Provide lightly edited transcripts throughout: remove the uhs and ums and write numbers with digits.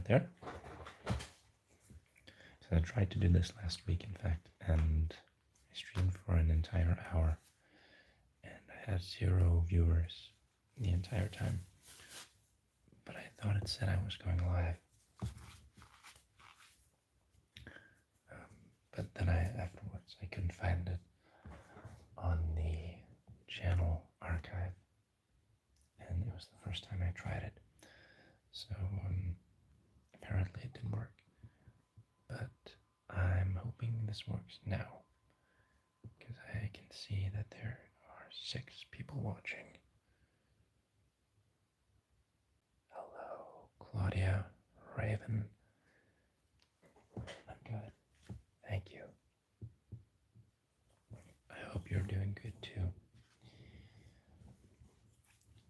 there. So I tried to do this last week, in fact, and I streamed for an entire hour, and I had 0 viewers the entire time. But I thought it said I was going live. But then afterwards I couldn't find it on the channel archive, and it was the first time I tried it. So apparently it didn't work. But I'm hoping this works now, because I can see that there are 6 people watching. Hello, Claudia, Raven. I'm good. Thank you. I hope you're doing good too.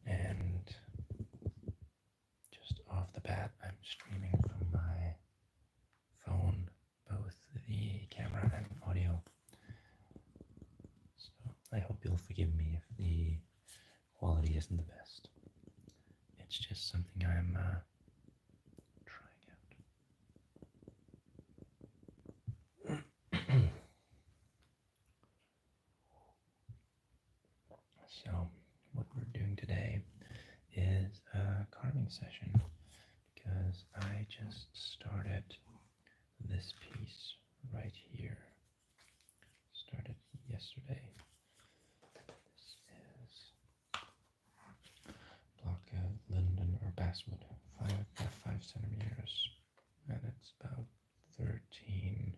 And just off the bat, I'm streaming from my phone, both the camera and audio. So I hope you'll forgive me if the quality isn't the best. It's just something I'm trying out. So what we're doing today is a carving session, because I just started this piece right here. Started yesterday. This is block of linden or basswood, 5 centimeters, and it's about 13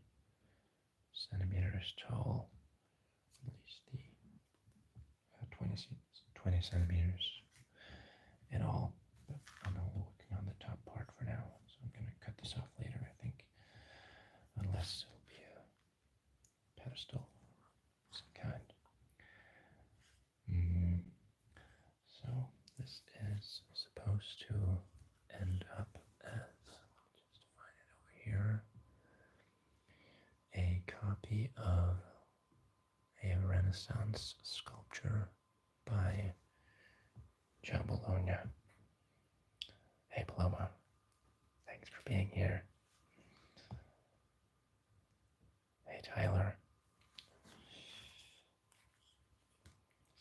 centimeters tall, at least the 20 centimeters in all. But I'm working on the top part for now, so I'm going to cut this off later, I think, unless it'll be a pedestal of some kind. So this is supposed to end up as, just find it over here, a copy of a Renaissance sculpture by Bologna. Hey Paloma, thanks for being here. Hey Tyler.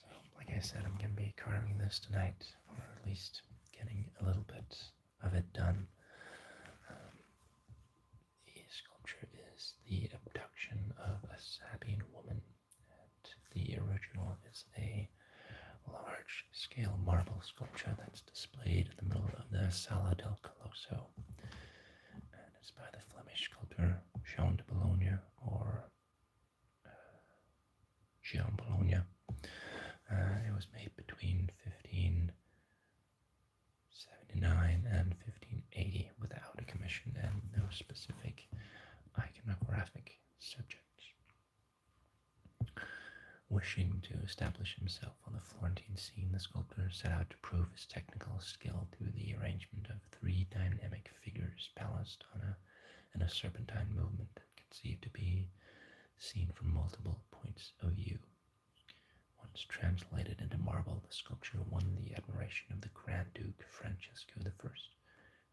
So, like I said, I'm going to be carving this tonight, or at least getting a little bit of it done. The sculpture is the abduction of a Sabine woman, and the original is a large-scale marble sculpture that's displayed in the middle of the Sala del Colosso, and it's by the Flemish sculptor Jean de Bologna, or Jean Bologna. It was made between 1579 and 1580 without a commission and no specific iconographic subjects. Wishing to establish himself on the Florentine scene, the sculptor set out to prove his technical skill through the arrangement of 3 dynamic figures balanced on a serpentine movement that conceived to be seen from multiple points of view. Once translated into marble, the sculpture won the admiration of the Grand Duke Francesco I,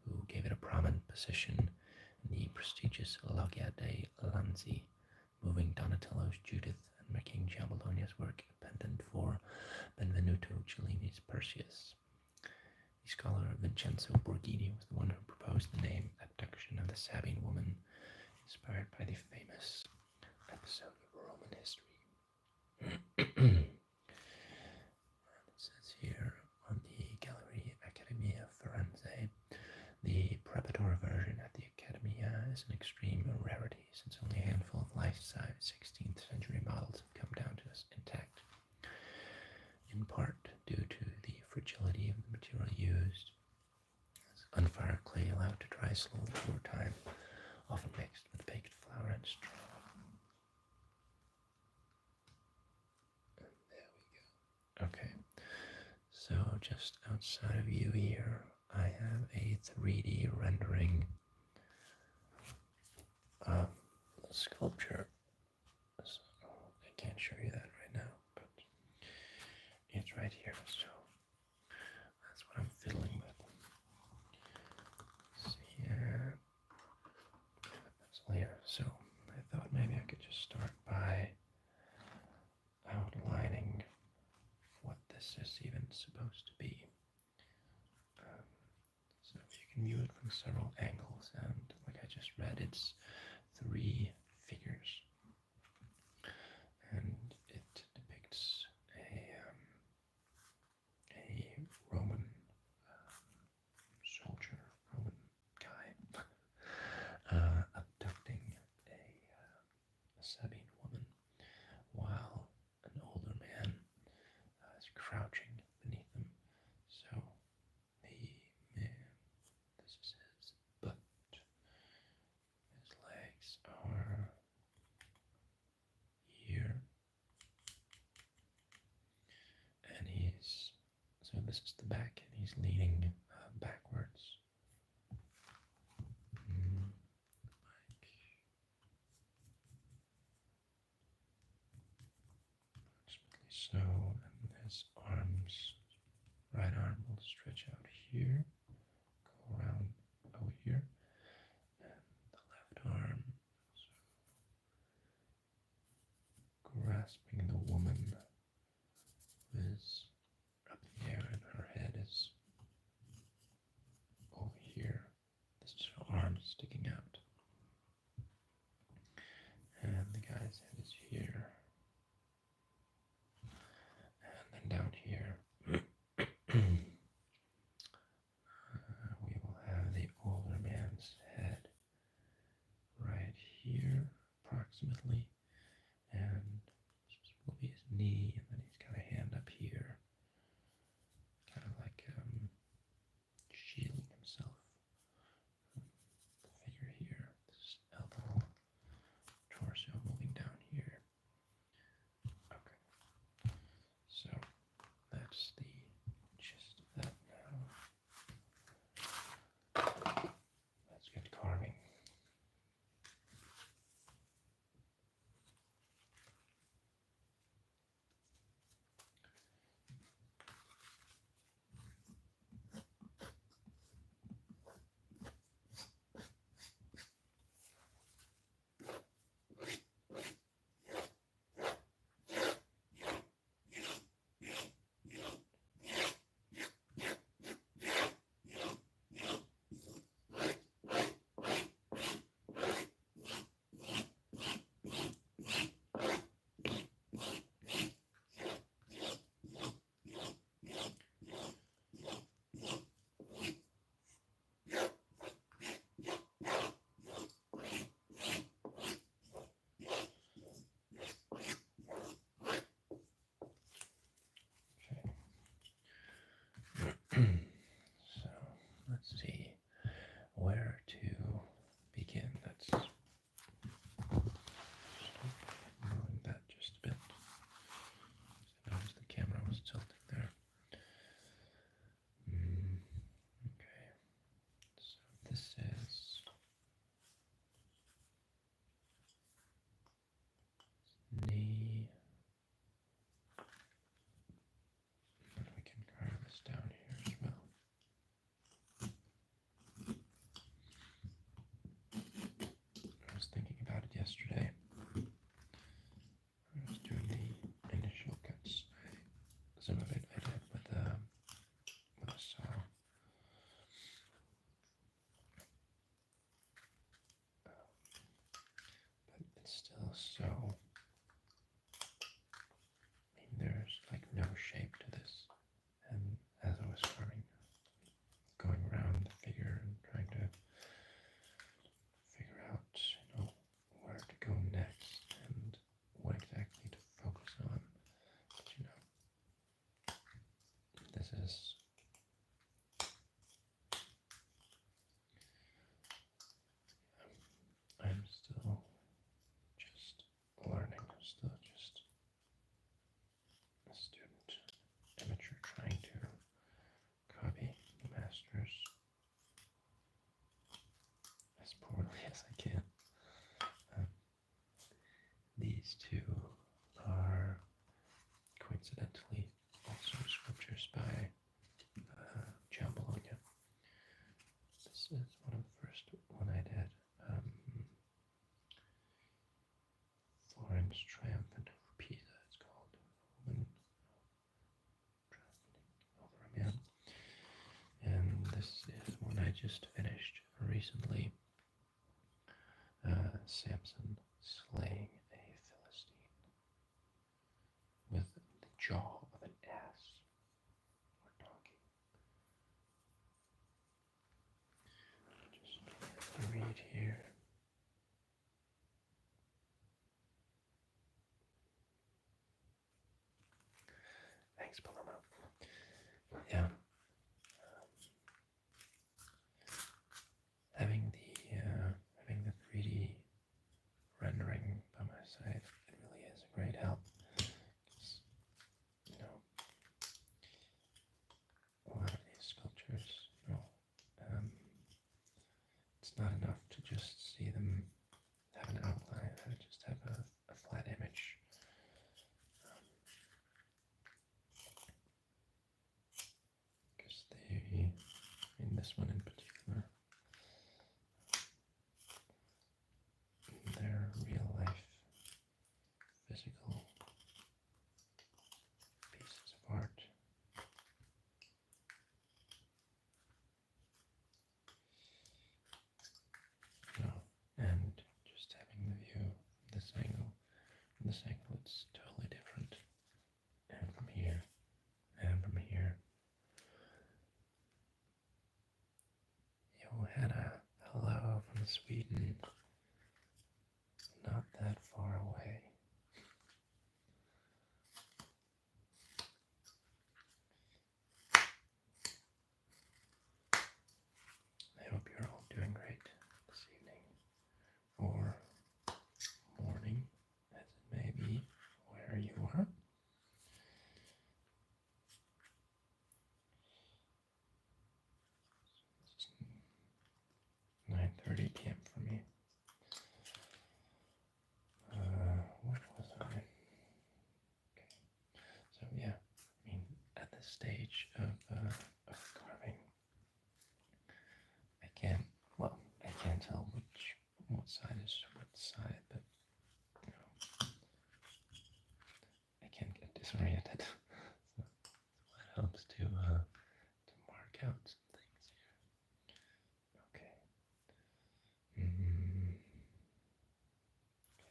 who gave it a prominent position in the prestigious Loggia dei Lanzi, moving Donatello's Judith and making Gian Bologna's work a pendant for Benvenuto Cellini's Perseus. The scholar Vincenzo Borghini was the one who proposed the name abduction of the Sabine woman, inspired by the famous episode of Roman history. It says here on the Gallery Accademia Firenze, the preparatory version at the Accademia is an extreme rarity, since only a handful of life-size 16th century models have come down to us intact, in part due to the fragility of the material used, as unfired clay allowed to dry slowly over time, often mixed with baked flour and straw. And there we go. Okay, so just outside of view here, I have a 3D rendering of the sculpture. So I can't show you that right now, but it's right here, so that's what I'm fiddling with. See here. it's supposed to be. So you can view it from several angles, and like I just read, it's 3 figures, and it depicts a Roman soldier, Roman guy, abducting a Sabine woman, while an older man is crouching beneath them. So the man, this is his butt, his legs are here, and so this is the back, and he's leaning backwards. Like approximately so, and his arms, right arm will stretch out here, go around over here, and the left arm grasping the woman who is up in the air, and her head is over here. This is her arm sticking out. And the guy's head is here. And then down here, we will have the older man's head right here, approximately. And this will be his knee, and then he's got a hand up here, kind of like shielding himself from the figure here. This elbow, torso moving down here. Okay, so that's the gist of that now. Let's get carving. So let's see where to begin. Let's moving that just a bit. I noticed the camera was tilting there. Okay, so this is knee. And we can carve this down here as well. I was thinking about it yesterday. I was doing the initial cuts. Some of it I did with a saw. But it's still so, there's like no shape to this. And as I was carving, going around the figure and trying to figure out, where to go next and what exactly to focus on. But, this is I'm still just learning. I'm still just a student, amateur, trying to copy the masters as poorly as I can. These two are coincidentally also sculptures by just finished recently Samson slaying a Philistine with the jaw of an ass or donkey. Just read here. Thanks, Paloma. Yeah. Having the 3D rendering by my side, it really is a great help. You know, a lot of these sculptures, it's not enough to just see them have an outline, just have a flat image. Because this one in particular, they're real life, physical pieces of art. And just having the view from this angle, it's totally different. And from here, and from here. Johanna, hello from Sweden. Not that far away. I hope you're all doing great this evening, or morning, as it may be, where you are. It's 9:30 p.m. for me. What was I? Okay. So yeah, I mean, at this stage of carving, I can't tell what side is what side, but you know, I can't get disoriented. So it helps to mark out some things here. Okay. I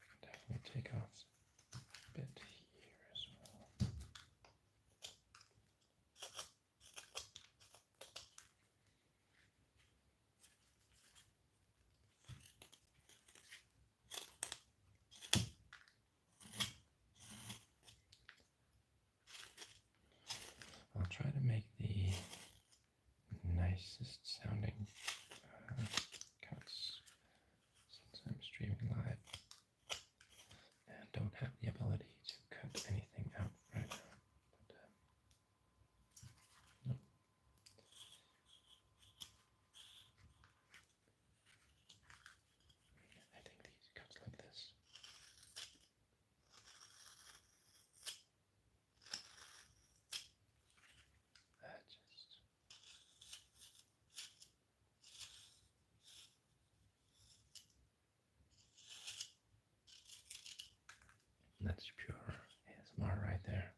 can definitely take off a bit here as well. I'll try to make the nicest sounding cuts since I'm streaming live and don't have the ability to cut anything out right now. But, no. I think these cuts like this. That's pure ASMR right there.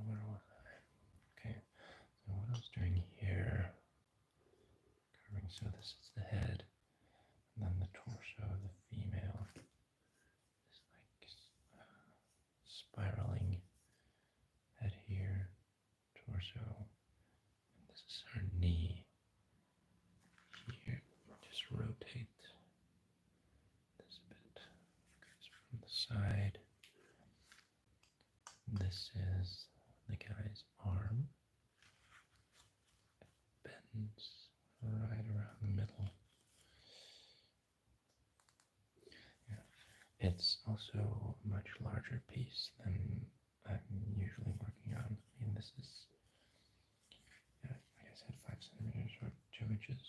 Where was I? Okay, so what I was doing here, carving, so this is the head, and then the torso of the female is like spiraling head here, torso, and this is her knee here. Just rotate this a bit, goes from the side. This is the guy's arm. It bends right around the middle. Yeah. It's also a much larger piece than I'm usually working on. I mean, this is, yeah, like I said, 5 centimeters or 2 inches.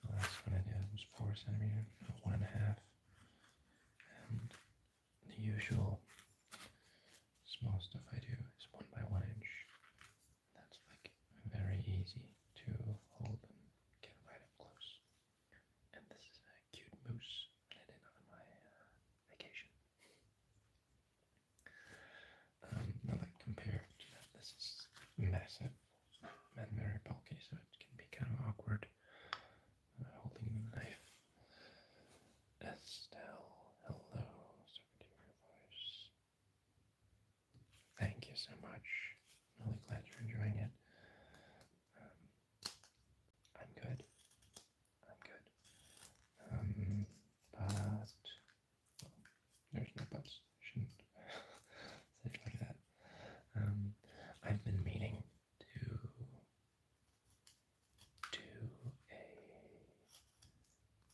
The last one I did was 4 centimeters, no, 1.5. And the usual small stuff I do is 1 by 1 inch. That's like very easy to hold and get right up close. And this is a cute moose that I did on my so much. I'm really glad you're enjoying it. I'm good. I'm good. But there's no buts. Shouldn't say it like that. I've been meaning to do a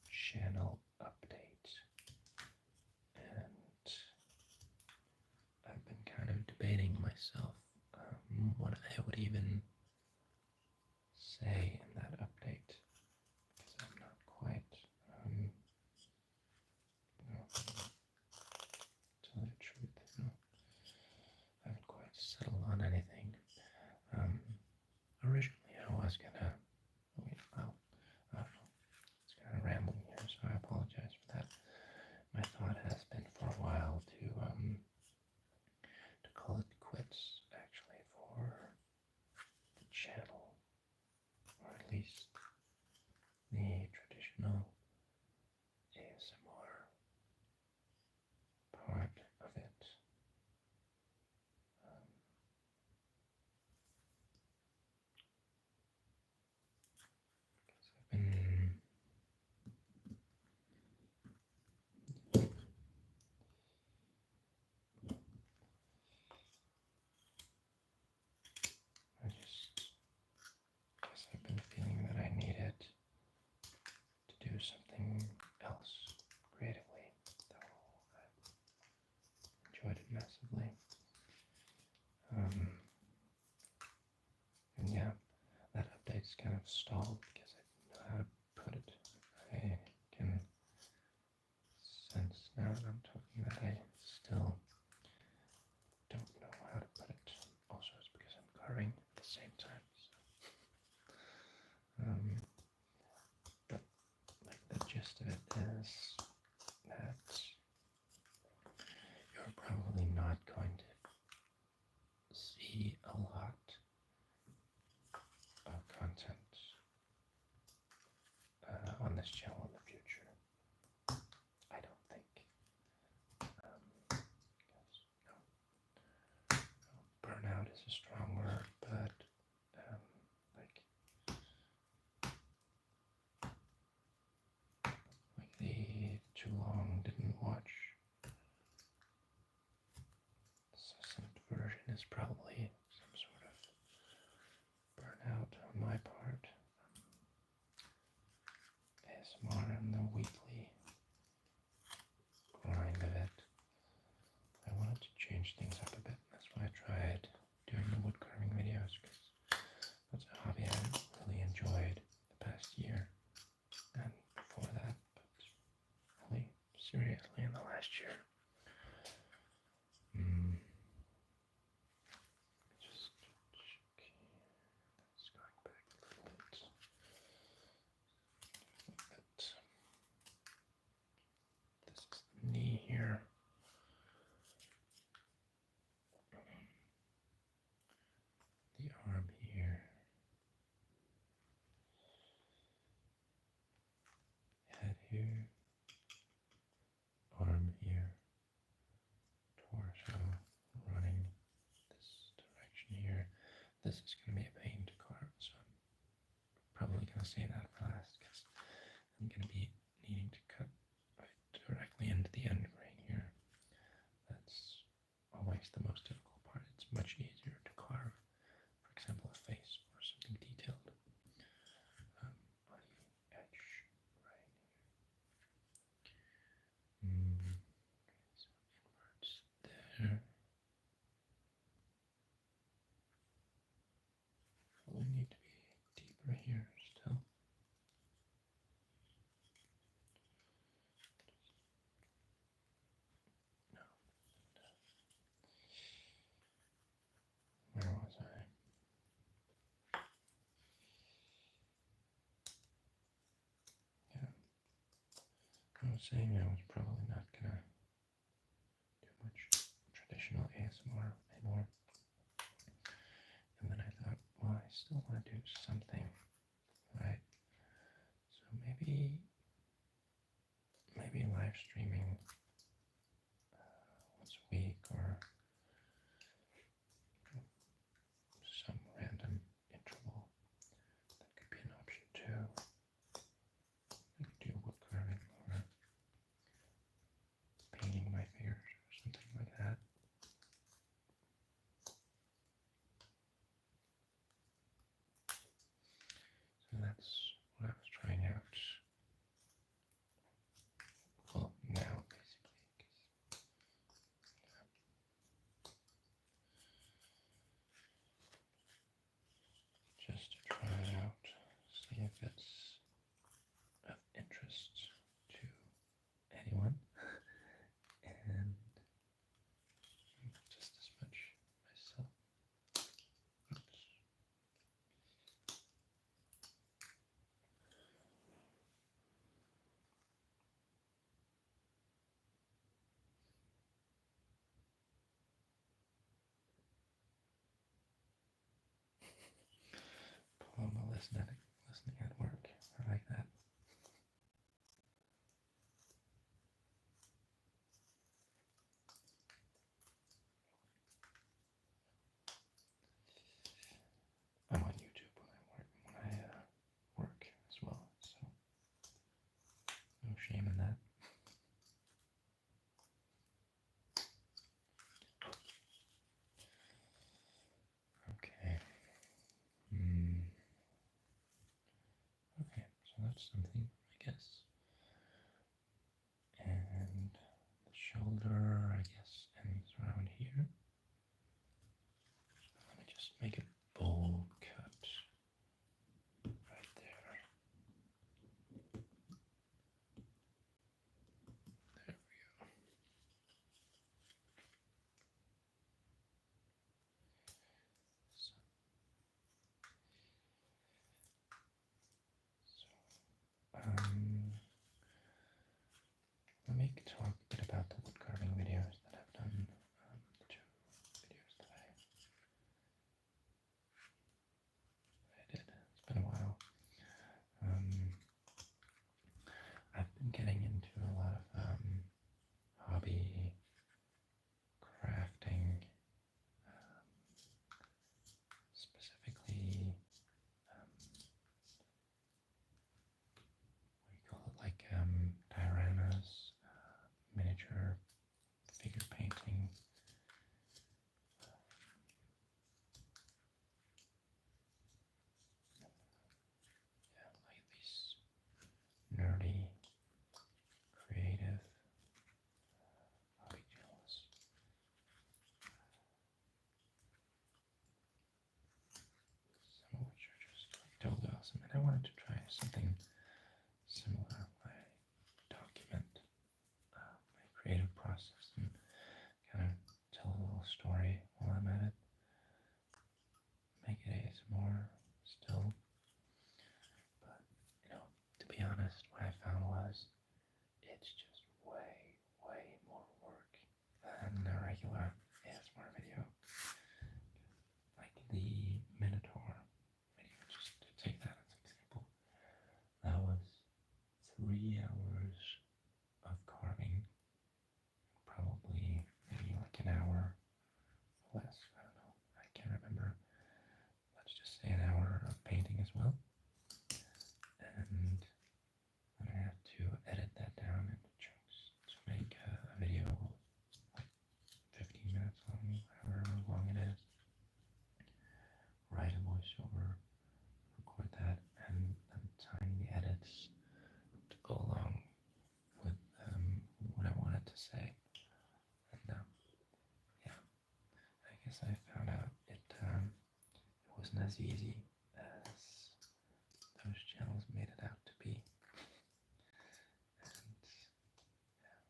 channel update, and I've been kind of debating myself what I would even say in that update, because I'm not quite, tell you the truth, I haven't quite settled on anything. Originally I was gonna, I don't know, it's kind of rambling here, so I apologize for that. My thought has been for a while to call it quits, actually, for the channel, or at least the traditional ASMR part of it. I've been I just guess I've been feeling that I needed to do something else creatively, though I've enjoyed it massively. And yeah, that update's kind of stalled because I didn't know how to put it. I can sense now that I'm talking that I still don't know how to put it. Also, it's because I'm carving at the same time. But like the gist of it is that you're probably not going to see a lot of content on this channel in the future. I don't think. Burnout is a strong word, but like the too long didn't watch succinct version is probably some sort of burnout on my part. ASMR and the weekly grind of it. I wanted to change things up a bit, and that's why I tried doing the wood carving videos, because that's a hobby I really enjoyed the past year, and before that, but really seriously in the last year. Just okay, that's going back a little bit. This is the knee here. The arm here. Head here. Arm here. Torso running this direction here. This is going to be a pain to carve, so I'm probably going to say that last, because I'm going to be needing to cut right directly into the end grain here. That's always the most difficult part. It's much easier to carve, for example, a face or something detailed on the edge right here. Okay, so inwards there. We need to be deeper here still. No. Where was I? Yeah. I was saying I was probably not gonna do much traditional ASMR anymore. And then I thought, well, I still want to do something, right? So maybe live streaming once a week, or listening at work. I like that. I'm on YouTube when I work as well, so no shame in that. Okay. Okay, so that's something, I guess. And the shoulder, I guess, ends around here. Let me just make a bold cut right there. There we go. Let me talk a bit about the wood carving videos that I've done. The two videos that I did. It's been a while. I've been getting into a lot of hobby crafting, specifically what do you call it, like dioramas, miniature figure painting. Yeah, like these nerdy, creative hobby channels. Some of which are just like totally awesome. And I wanted to try something similar. I document my creative process and kind of tell a little story while I'm at it. Make it ASMR still. But, to be honest, what I found was it's just way, way more work than a regular ASMR video. Like the Minotaur video, just to take that as an example. That was 3 hours of carving, probably maybe like an hour less, I don't know, I can't remember. Let's just say an hour of painting as well. And then I have to edit that down into chunks to make a video like 15 minutes long, however long it is. Write a voiceover, record that, and then tiny edits to go along with what I wanted to say. And yeah, I guess I found out it wasn't as easy as those channels made it out to be. And yeah,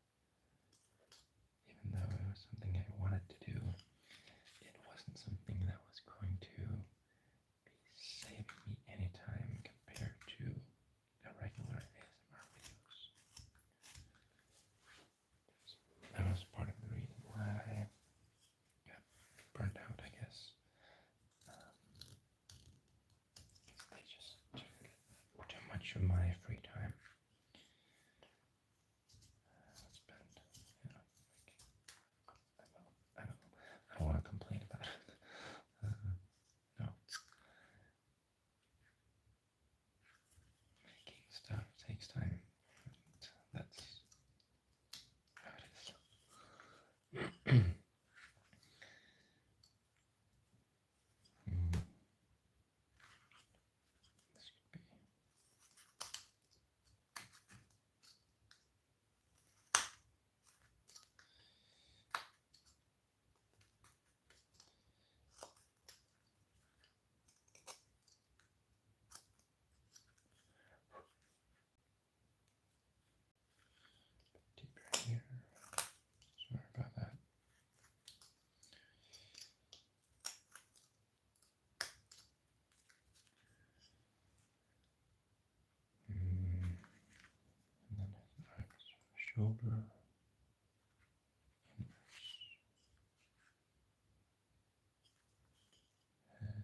even though it was something I wanted to do, it wasn't something that was going to be saving me any time compared to the regular ASMR videos. That was part of the reason why I got burnt out, I guess. They just took too much of my free time. I don't want to complain about it. No. Making stuff takes time. And that's how it is. This could be. Deeper here. Sorry about that. And then shoulder. Head.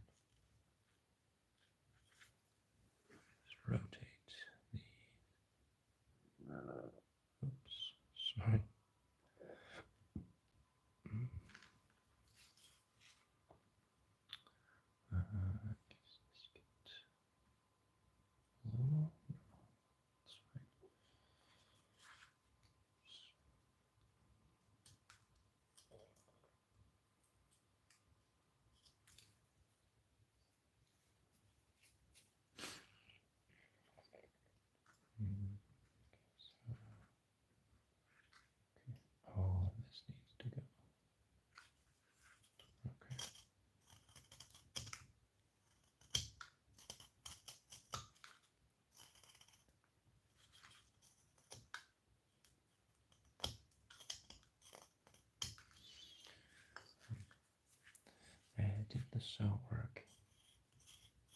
also work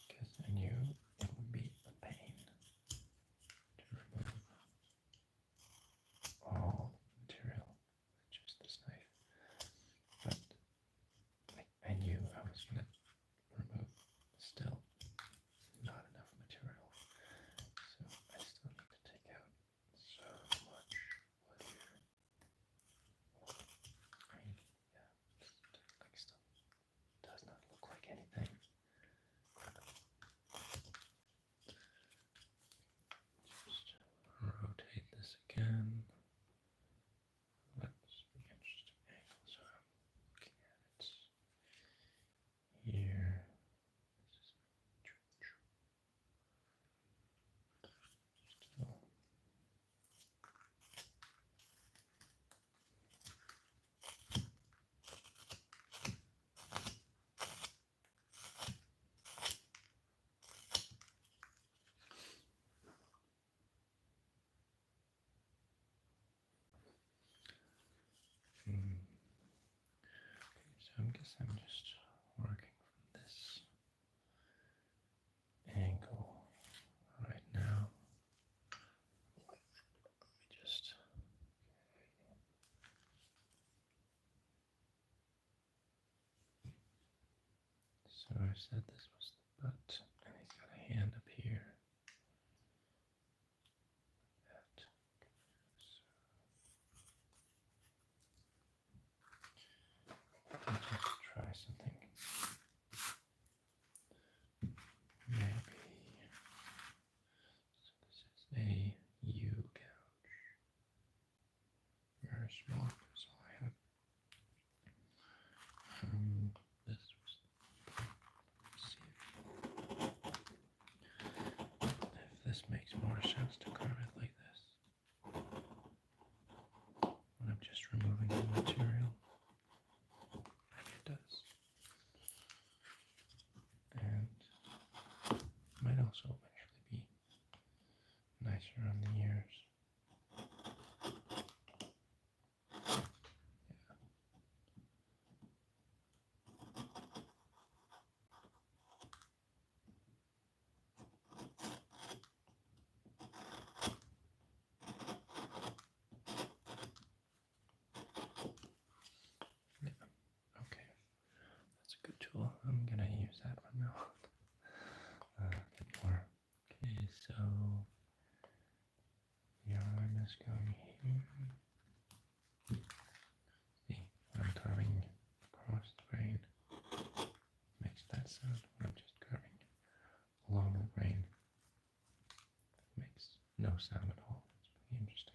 because I knew it would be a pain to remove all material with just this knife. But I knew I was going to remove still not enough material. So I still need to take out so much wood here. I mean, yeah, like still does not look like anything. Just rotate this again. Let's be interesting angle. So I'm looking at it here. This is still. So I guess I'm just working from this angle right now. Let me just. So I said this was the butt, and he's got a hand up here. That. So let's just try something. Maybe. So this is a U gouge. Very small. That's all I have. This was. Let's see if this makes more sense to carve it like this. When I'm just removing the material. Maybe it does. And might also actually be nicer on the ears. Okay, that's a good tool. I'm gonna use that one now. Get more. Okay, so the arm is going here. See, when I'm carving across the grain, makes that sound. When I'm just carving along the grain, it makes no sound at all. It's pretty interesting.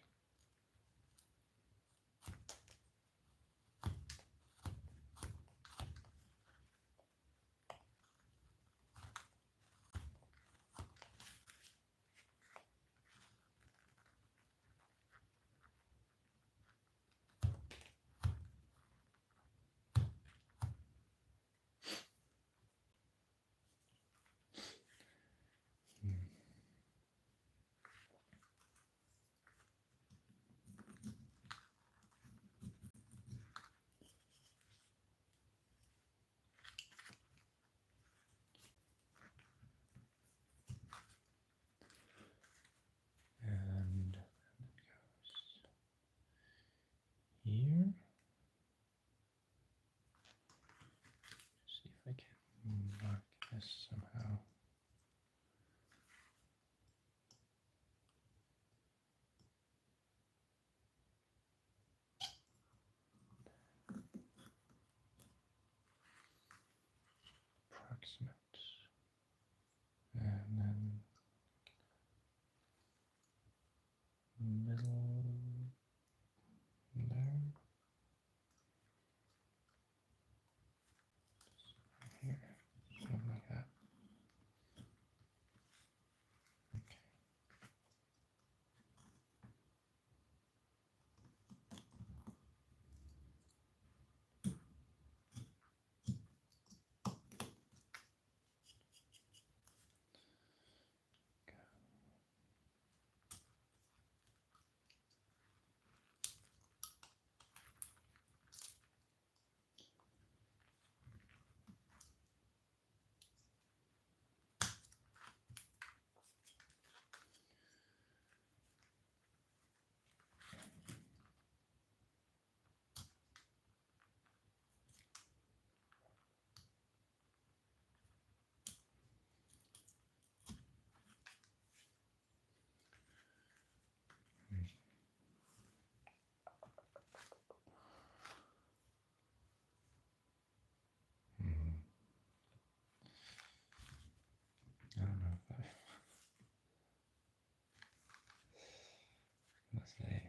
say,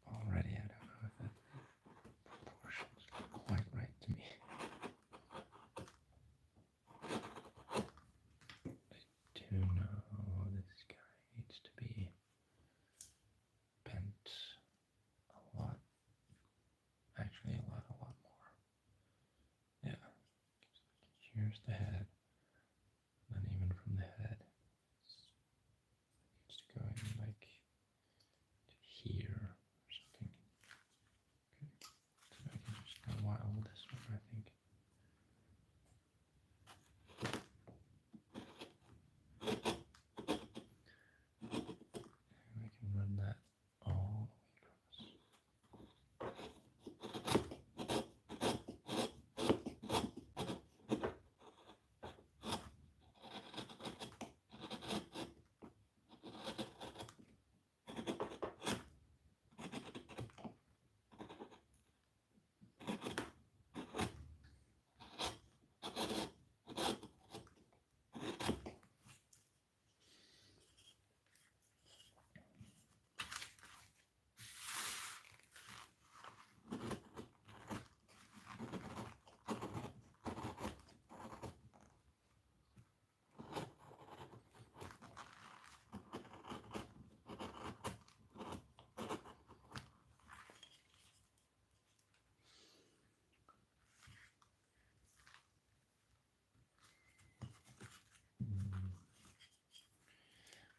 already I don't know if the proportions look quite right to me. I do know this guy needs to be bent a lot. Actually, a lot more. Yeah. Here's the head. And then even from the head, it's to go in like to here or something. Okay. So I can just go wild this one, I think. And we can run that all the way across.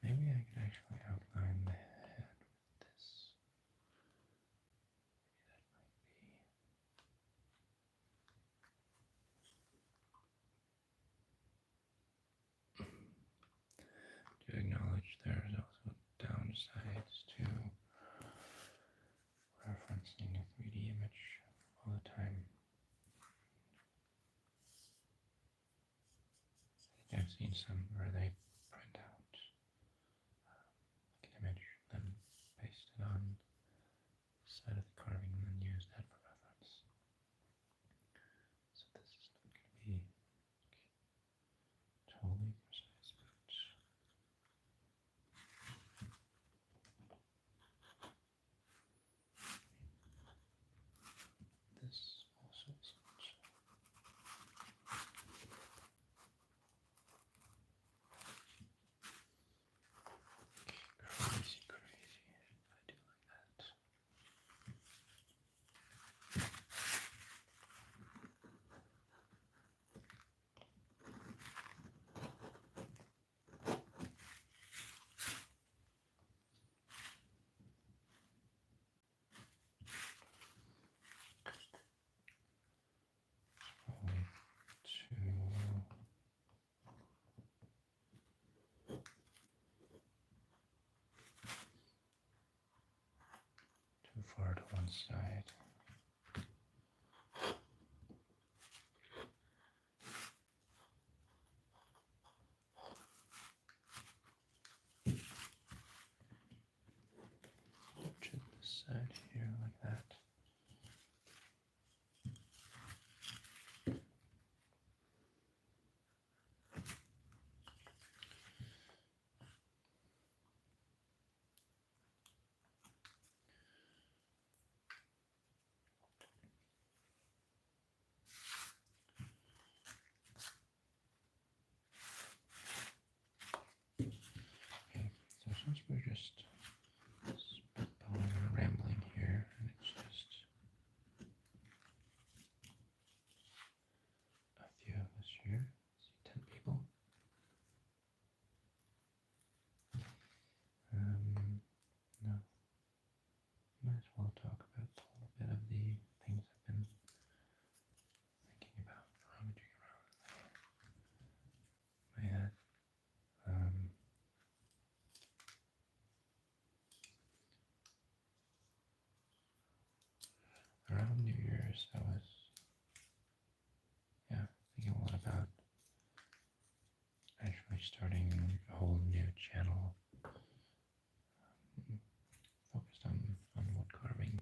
Maybe I could actually outline the head with this. To acknowledge there's also downsides to referencing a 3D image all the time. I think I've seen some where they print out like an image, then paste it on the side of the carving, and then use that for reference. So this is not going to be totally precise, but this also isn't. Crazy. I do like that. Probably too far to one side. To this side here, like that. Okay, so since we're just spitballing and rambling here, and it's just a few of us here, see 10 people. No, might as well talk about a little bit of the things I've been thinking about, rummaging around my head. Around New Year's, I was, thinking a lot about actually starting a whole new channel focused on wood carving.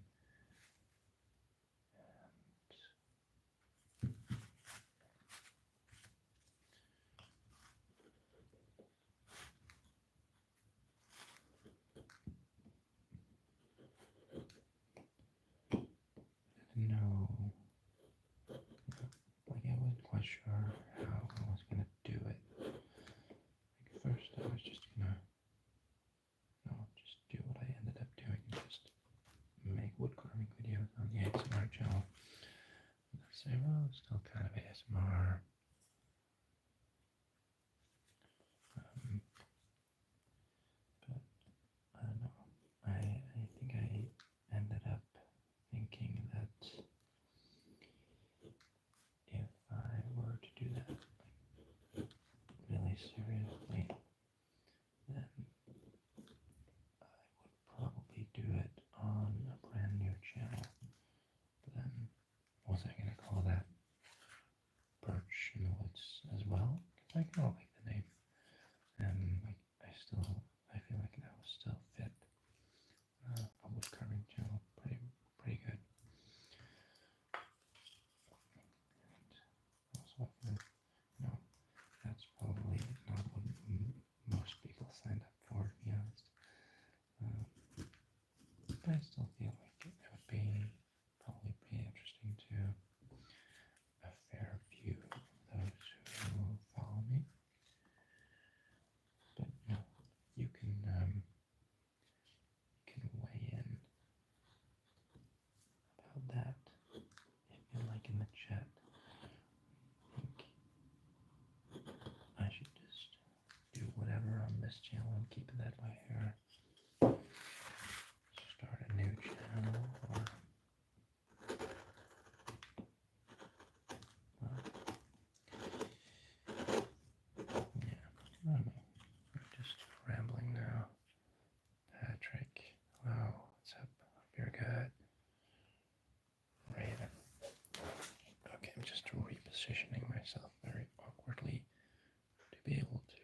say, well, it's still kind of ASMR. But I don't know. I think I ended up thinking that if I were to do that really seriously, then I would probably do it on a brand new channel. But then, was I going to call that Perch in the Woods as well? Because I kind of like the name, and like I feel like that will still fit a woodcarving channel pretty good. And also, that's probably not what most people signed up for, to be honest. But I still feel like it would be probably pretty interesting to a fair few of those who follow me. But you can weigh in about that if you like in the chat. I think I should just do whatever on this channel and keep it that way, or start a new channel, or yeah, I don't know. I'm just rambling now. Patrick, wow, what's up? Hope you're good. Raven. Okay, I'm just repositioning myself very awkwardly to be able to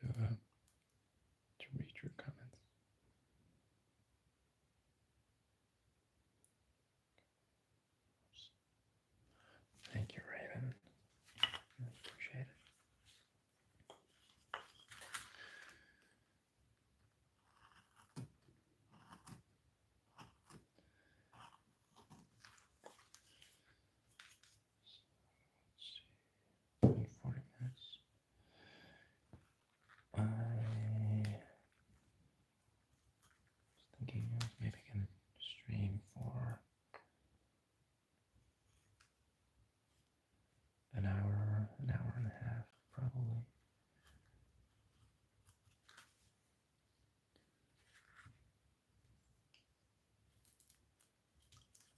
read your comments. Thank you, Raven. I appreciate it. Let's see. 40 minutes. I was thinking I was maybe going to stream for an hour and a half, probably.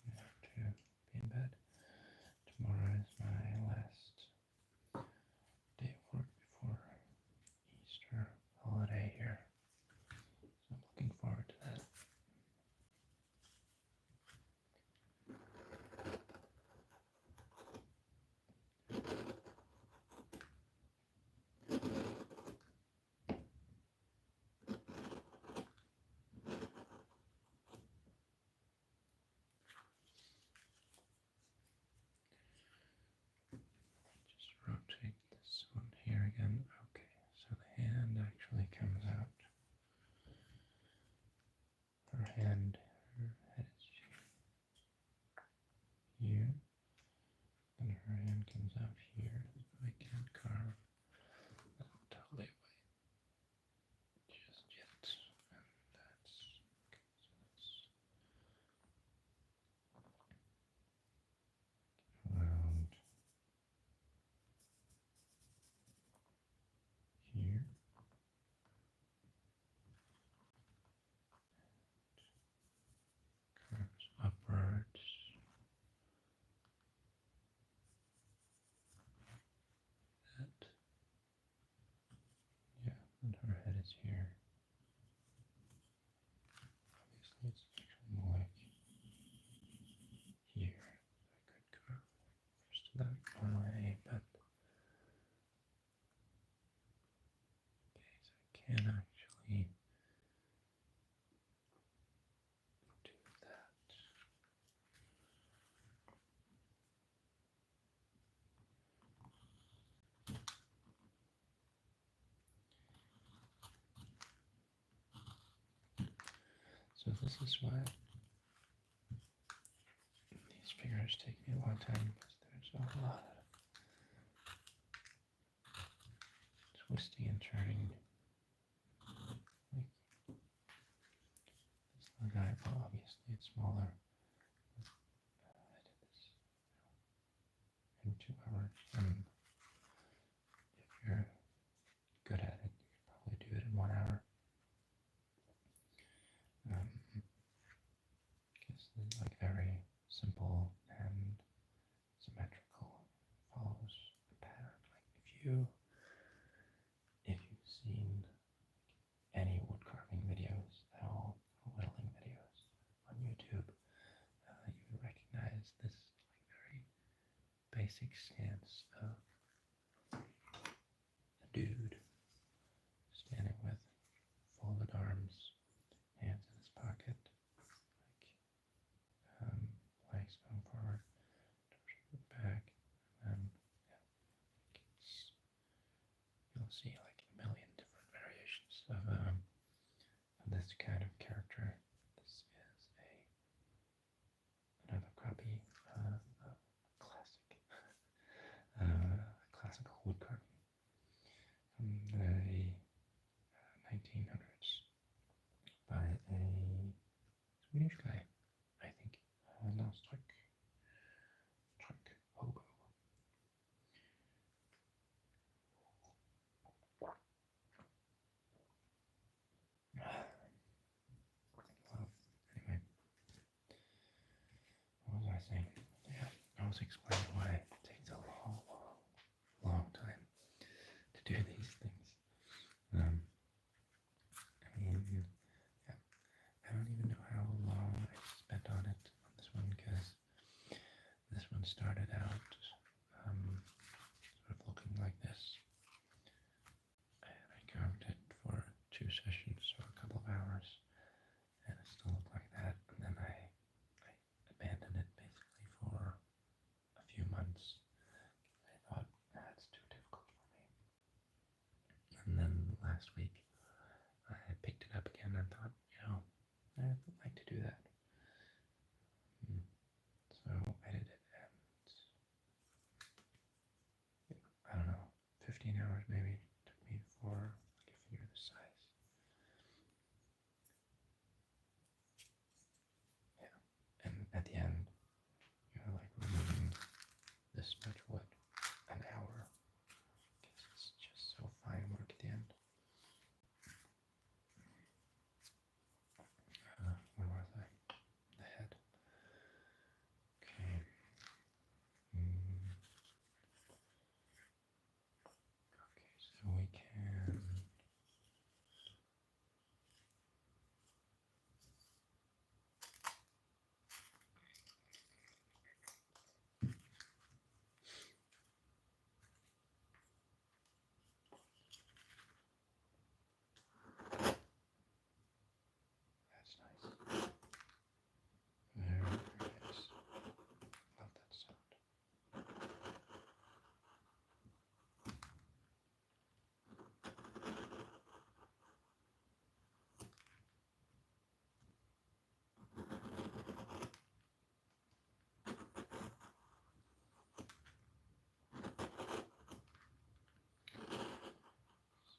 I have to be in bed. Tomorrow is my last day of work before Easter holiday here. So I'm looking forward to that. Just rotate this one here again. Okay, so the hand actually comes out. Her head is here, and her hand comes out here, but I can't carve that totally away just yet. And that's okay, so that's around here. Curves upwards. That. Yeah, and her head is here. Obviously, it's actually more like here. I could carve first that one way, but okay, so I can actually do that. So this is why these figures take me a long time, because there's a lot of twisting and turning. Like this little guy, well, obviously it's smaller. I did this in 2 hours. And if you're good at it, you could probably do it in 1 hour. It's like very simple and symmetrical. Follows a pattern. Like if you've seen any wood carving videos at all, or whittling videos on YouTube, you would recognize this like very basic stance of a dude standing with folded arms, hands in his pocket, legs going forward, torso back, and then you'll see like a million different variations of this kind of character. This is another copy of classical wood carving from the 1900s by a Swedish guy, I think. No, Struck Hobo. Well, anyway, what was I saying? Yeah, I was explaining why it takes a long time to do these things. Yeah, I don't even know how long I spent on it on this one, because this one started out sort of looking like this, and I carved it for 2 sessions, so a couple of hours, and it still looked like that, and then I abandoned it basically for a few months. I thought that's too difficult for me, and then last week I picked it up again and thought, I'd like to do that. So I did it, and I don't know, 15 hours maybe took me for like a figure this size. Yeah, and at the end, you're like removing this much wood an hour, because it's just so fine work at the end. Where was I? The head. Okay. Okay, so we can. That's nice. Very nice. Love that sound.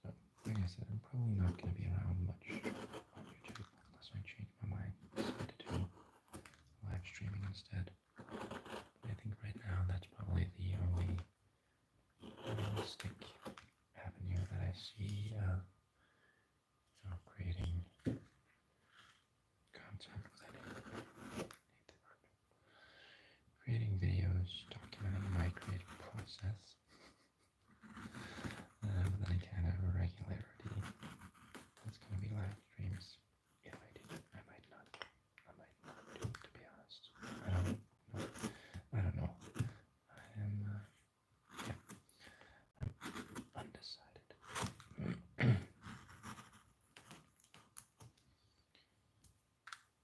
So, like I said, I'm probably not going to be around much on YouTube unless I change my mind. Decide to do live streaming instead. But I think right now that's probably the only realistic avenue that I see of creating content with creating videos, documenting my creative process with any kind of regularity. That's going to be live streams. If I do it, I might not do it, to be honest. I don't know. I'm undecided.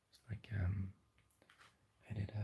It's like I did a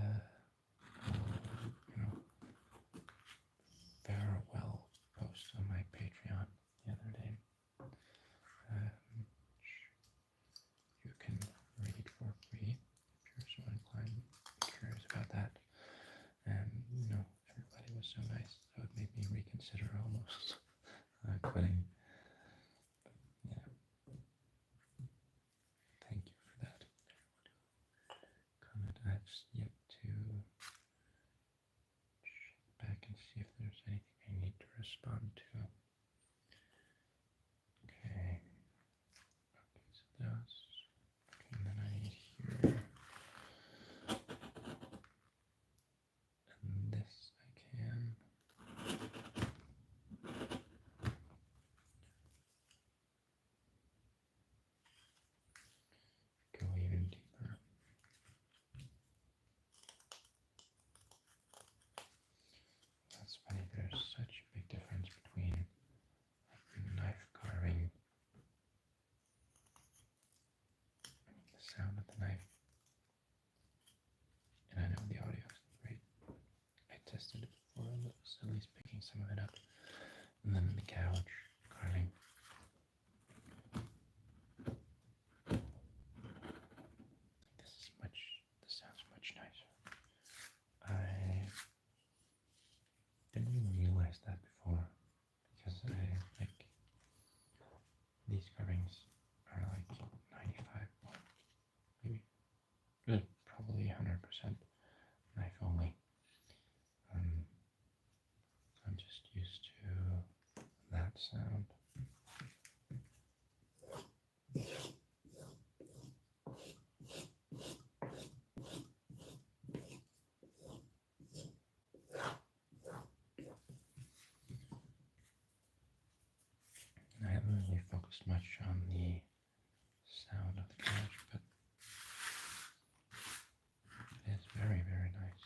nails, at least picking some of it up. And then the couch, carving. This sounds much nicer. I didn't even realize that before, because these carvings are like 95, maybe, probably 100% knife only. I'm just used to that sound. I haven't really focused much on the sound of the couch, but it is very, very nice.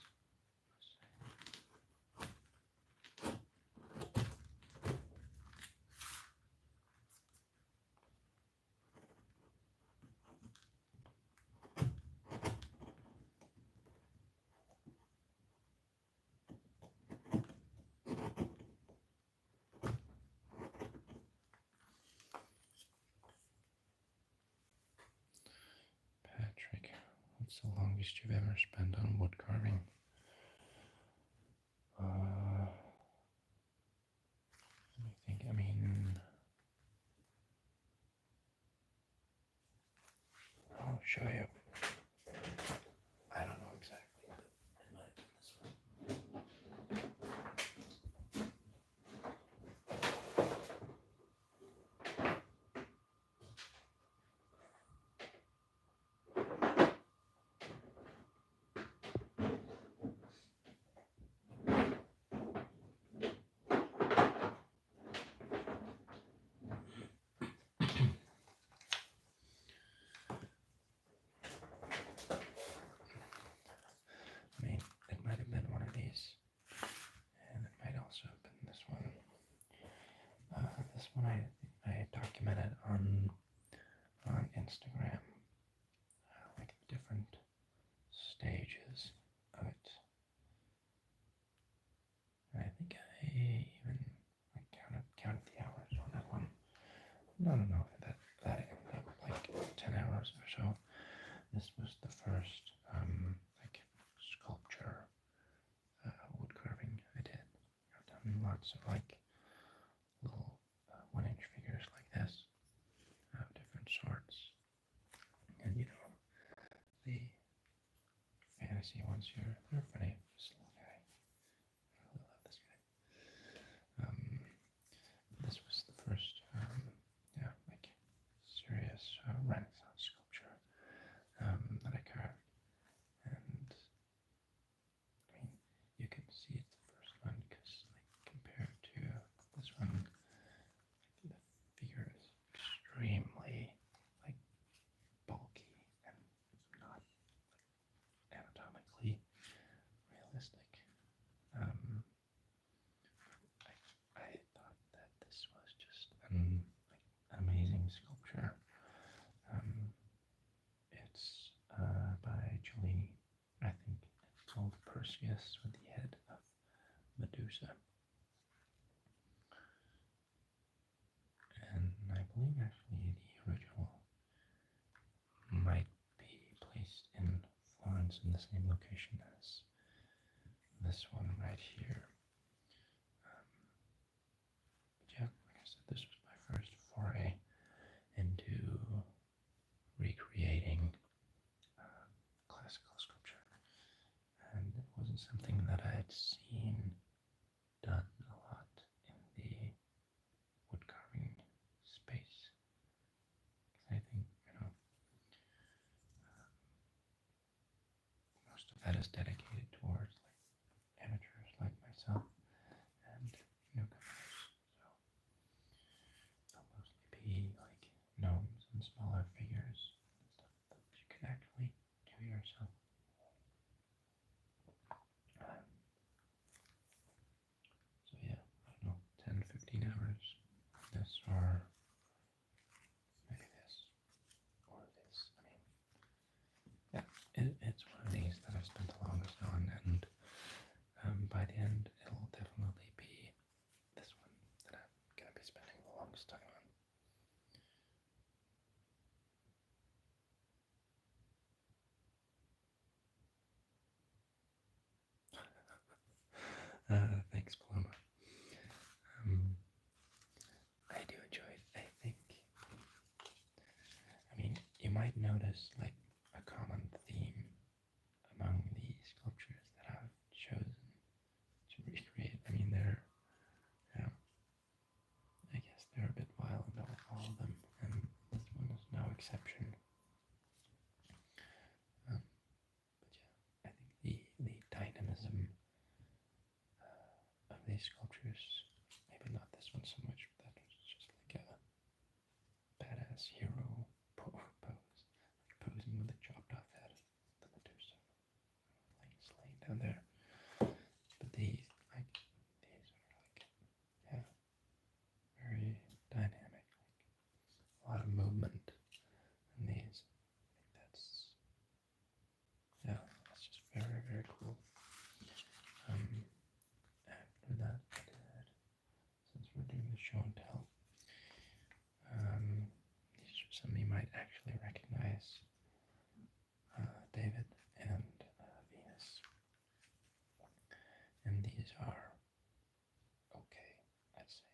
Patrick, what's the longest you've ever spent on wood carving? Let me think. I mean, I'll show you. I don't know exactly, but it might have been this one. I mean, it might have been one of these, and it might also have been this one. This one I documented on Instagram, like the different stages of it. And I think I even counted the hours on that one. No, that ended up like 10 hours or so. This was the first like sculpture wood carving I did. I've done lots of like little 1-inch figures like this of different sorts. And you know, the fantasy ones here, they're funny. This little guy. I really love this guy. This was the first, like serious Renaissance sculpture that I carved. And I mean, you can see it's the first one because, like, compared to this one, like, the figure is extremely, like, bulky and not, like, anatomically realistic. I thought that this was just an amazing sculpture. It's by Cellini. I think it's called Perseus with the head of Medusa. And I believe actually the original might be placed in Florence in the same location as this one right here. But yeah, like I said, this was my first foray into recreating classical sculpture, and it wasn't something that I had seen done a lot in the wood carving space. Because I think, you know, most of that is dedicated towards like amateurs like myself and newcomers. So they'll mostly be like gnomes and smaller figures and stuff that you can actually do yourself. So yeah, I don't know, 10, 15 hours. This or maybe this or this. I mean, yeah, it's one of these that I've spent the longest on, and by the end it'll definitely might notice like a common theme among the sculptures that I've chosen to recreate. I mean, I guess they're a bit wild, all of them, and this one is no exception. But yeah, I think the dynamism of these sculptures, maybe not this one so much, but that was just like a badass hero pose, like posing with a chopped off head, the Medusa, like slaying down there. But these are like, yeah, very dynamic, like a lot of movement in these. I think that's just very, very cool. After that, since we're doing the show and tell, these are some you might actually recognize, David and Venus. And these are okay, I'd say.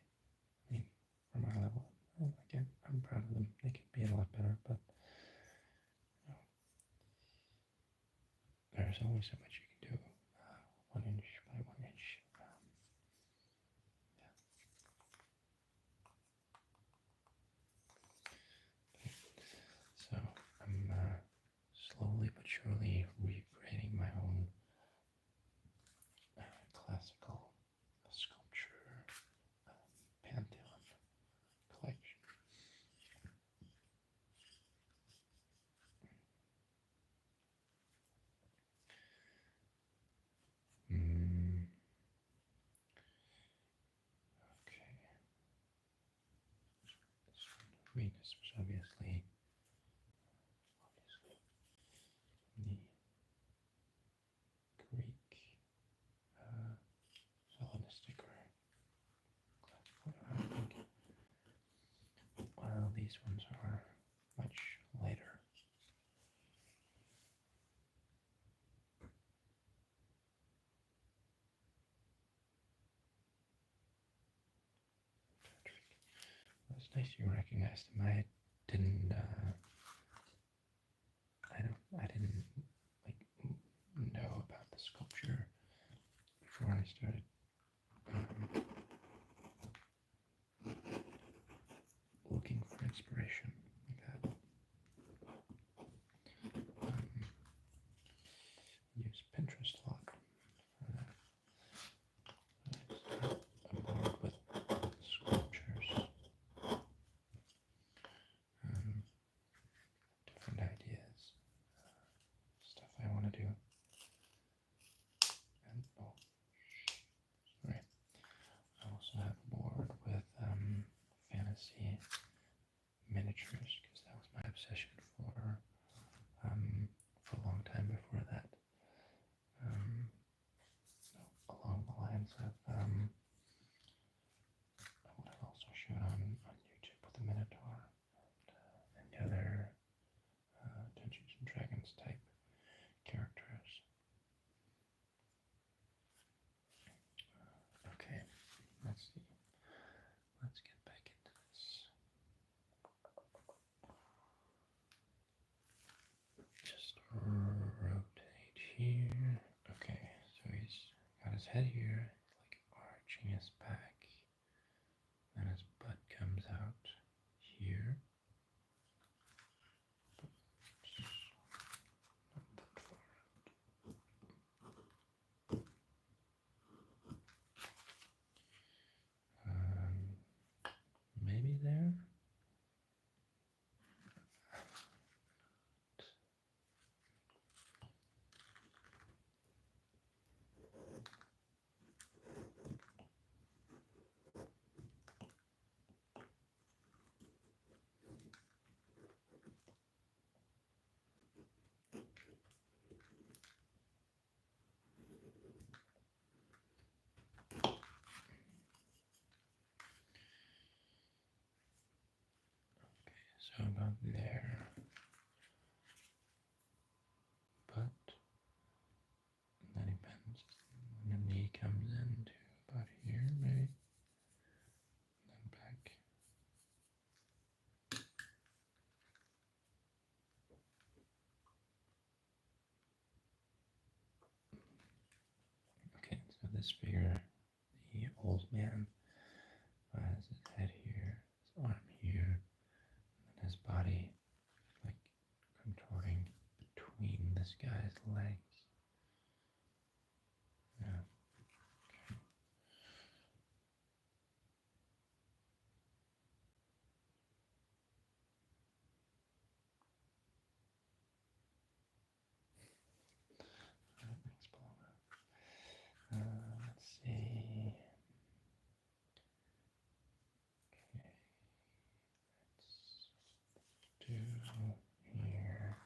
I mean, from our level, again, I'm proud of them. They could be a lot better, but there's always so much you can do. 1 inch by 1 inch. So I'm slowly but surely recreating my own classical sculpture pantheon collection. Okay. Venus was obviously the Greek Hellenistic or classical, I think, while these ones are much later. Well, it's nice you recognized them. I didn't like know about the sculpture before I started looking for inspiration like that. Use Pinterest a lot for that. I'm bored with sculptures, different ideas, stuff I want to do. And sorry, I also have a board with fantasy miniatures, because that was my obsession for a long time before that. Along the lines of what I've also shown on YouTube with the Minotaur and the other Dungeons and Dragons type characters. Okay, let's see. Let's get back into this. Just rotate here. Okay, so he's got his head here, like arching his back. Then his butt comes out here. Not that far out. Maybe there? So about there. But then he bends, and the knee comes in to about here, maybe. And then back. this figure, the old man, has his head here, his arm here, and his body like contorting between this guy's legs. Yeah. Okay. Thanks, Paloma. Let's see. Okay, let's do here.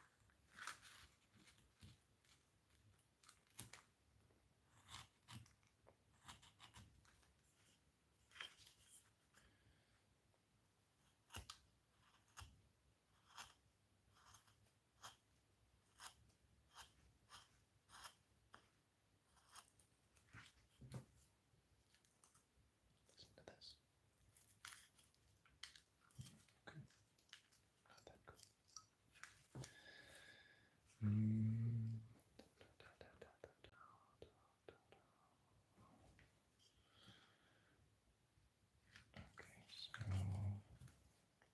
Listen to this. Okay, not that cool. Okay, so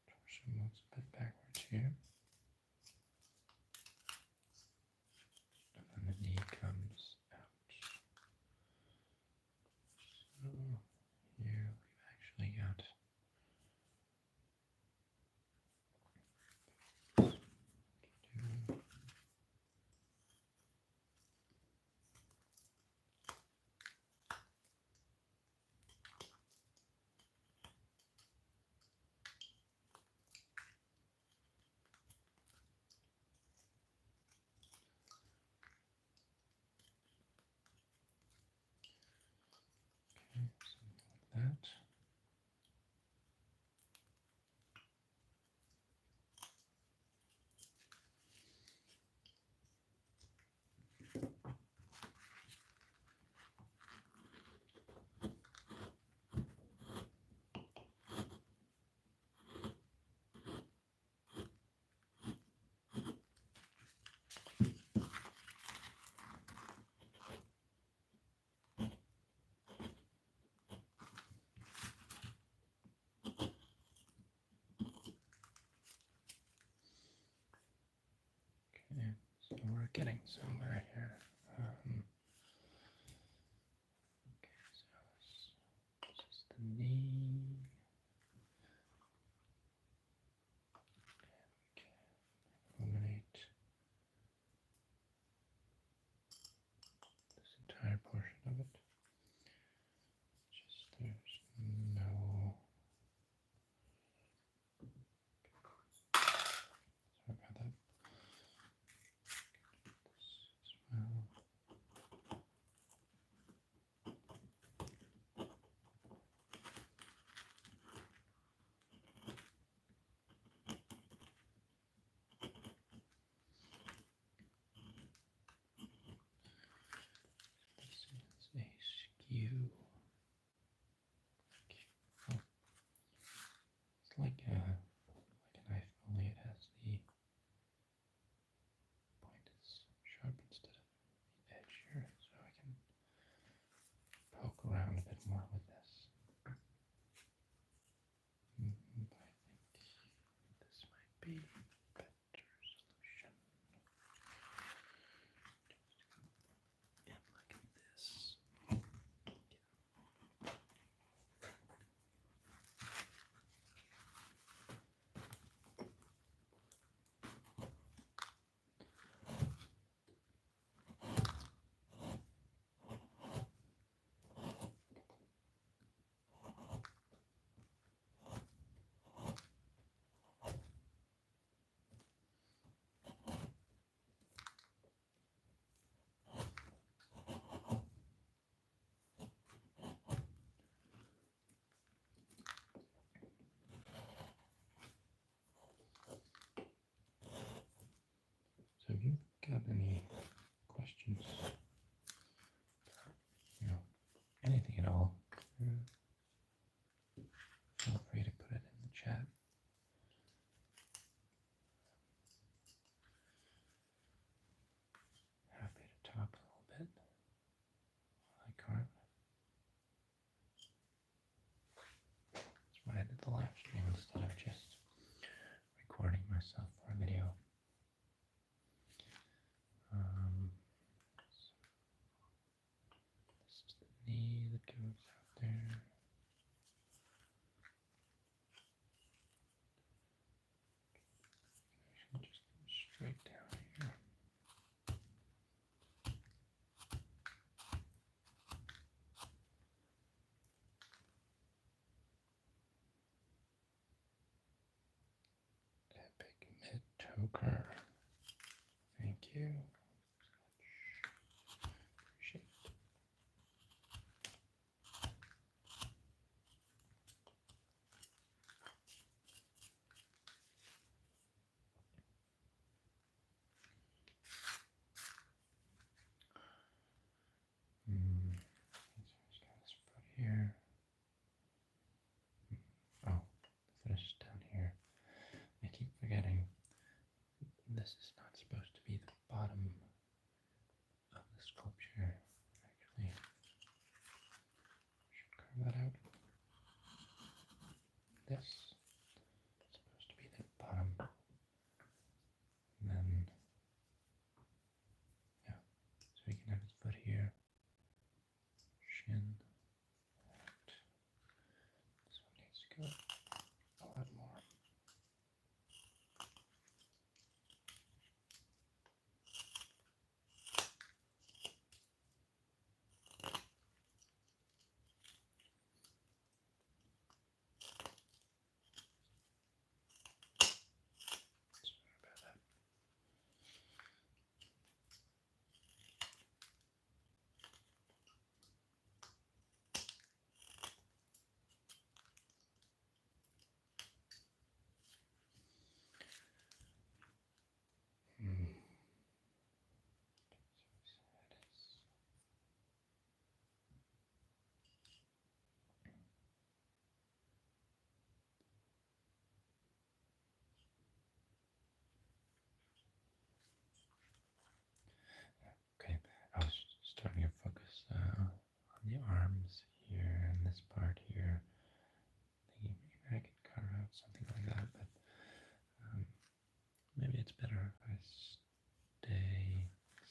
torso moves a bit backwards here, and then the knee comes out. So here we've actually got two. Okay, something like that. Okay, so we're getting somewhere here. Okay, so this is the knee. And we can eliminate this entire portion of it. Just there's no. Sorry about that. This as well. moves out there. Just go straight down here. Epic mid-toker. Thank you. Appreciate it. So he's got his foot here. Oh, the foot is down here. I keep forgetting this is not supposed to be the bottom of the sculpture. Actually, should carve that out. This is supposed to be the bottom. And then, yeah, so he can have his foot here. Shin. And this one needs to go a lot more. Sorry about that. Okay, I was starting to focus on the arms here and this part here. Thinking maybe I could carve out something like that, but maybe it's better if I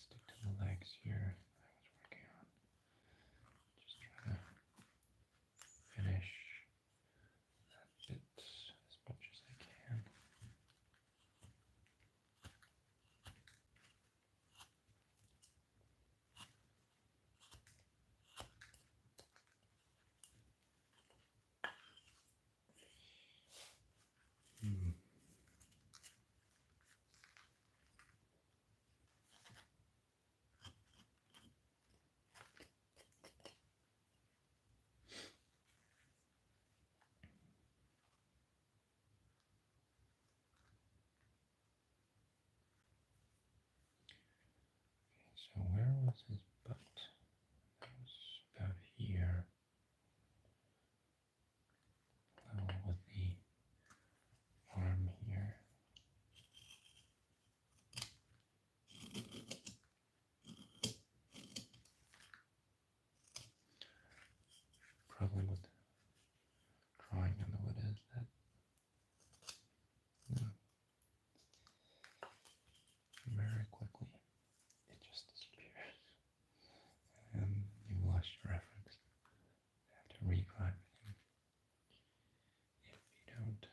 stick to the legs here that I was working on. Just try to finish that bit as much as I can. So where was his butt? That was about here. Level with the arm here. Problem with drawing on the wood is that very quickly it just disappears. And you've lost your reference. You have to redraw everything. If you don't,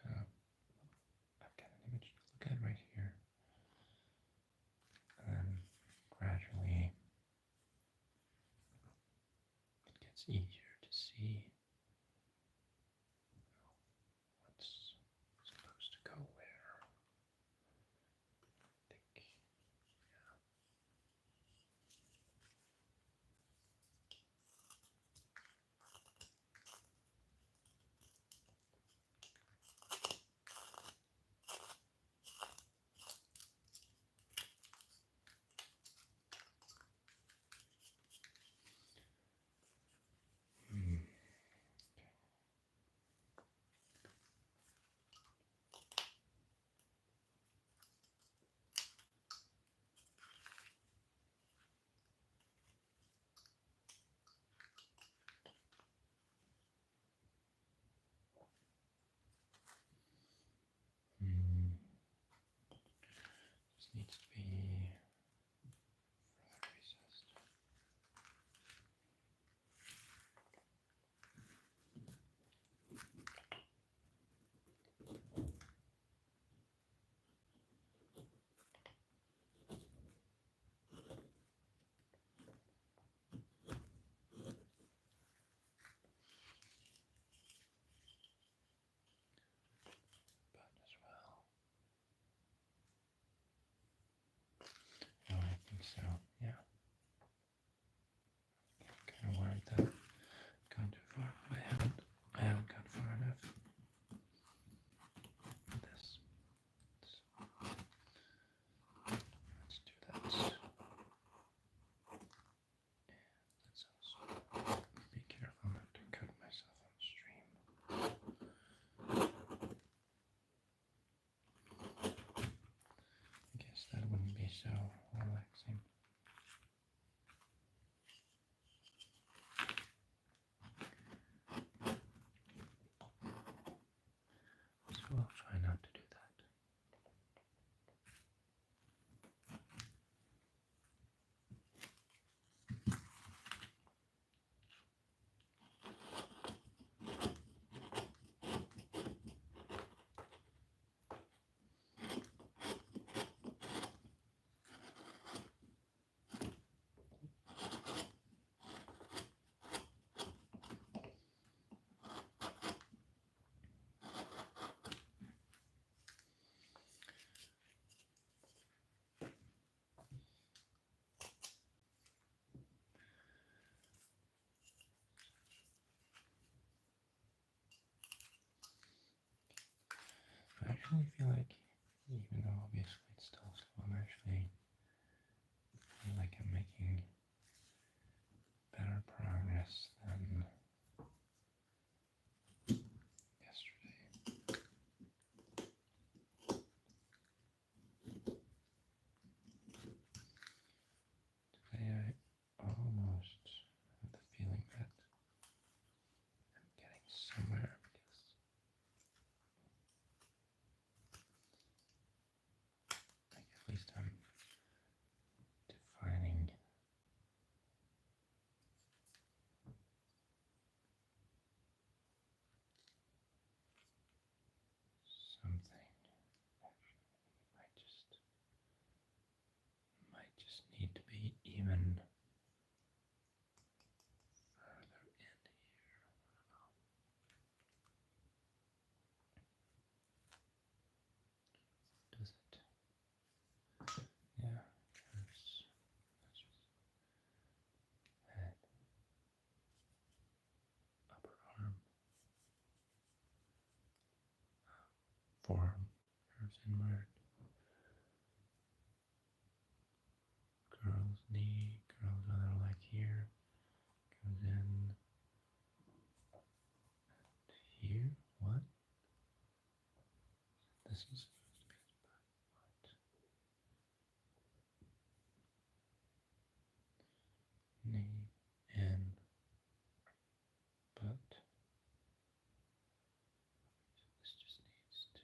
I've got an image to look at right here. And then gradually it gets easier to see what's supposed to go where. I think, yeah. so relaxing. So I'll try not to do that. I actually feel like, even though obviously it's still slow, I'm actually feel like I'm making better progress than yesterday. Today I almost have the feeling that I'm getting somewhere because like at least I'm defining something. Might just need to be even further in here. Does it? Yeah, curves. That's just head, upper arm, forearm, curves inward, curls knee, curls other leg here, goes in here. What? This is supposed to be his butt. What? Knee and butt. This just needs to.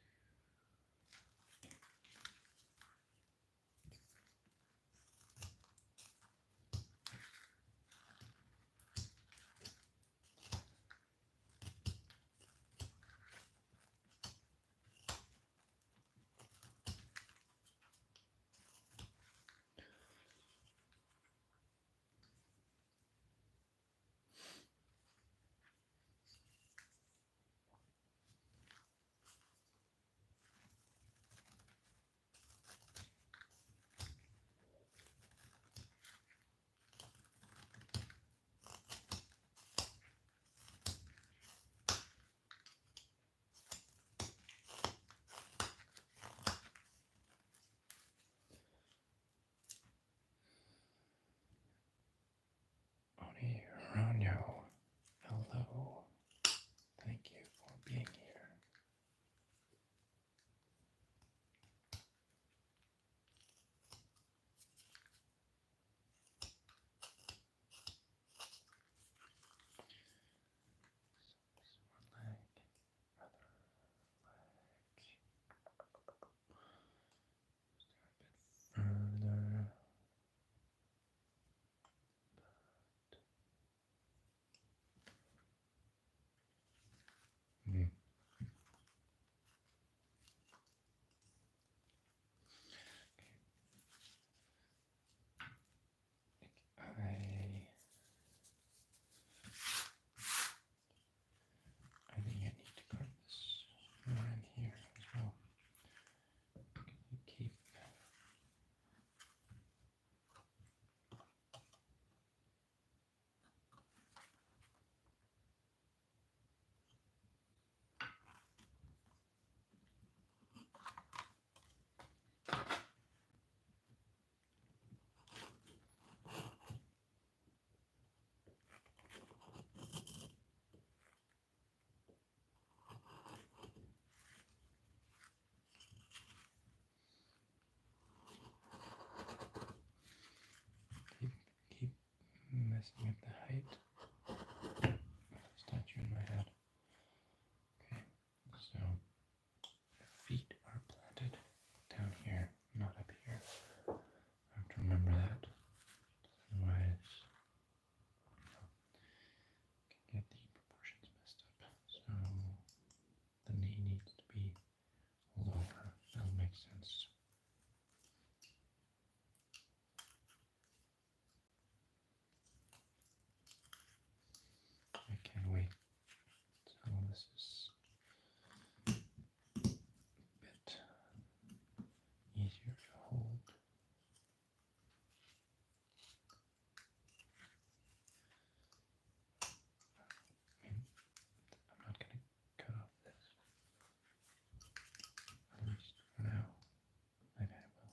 guessing at the height of the statue in my head. Okay, so the feet are planted down here, not up here. I have to remember that. Otherwise, I can get the proportions messed up. So the knee needs to be lower. That'll make sense. I can't wait. So this is a bit easier to hold. I'm not going to cut off this, at least for now. Maybe I will.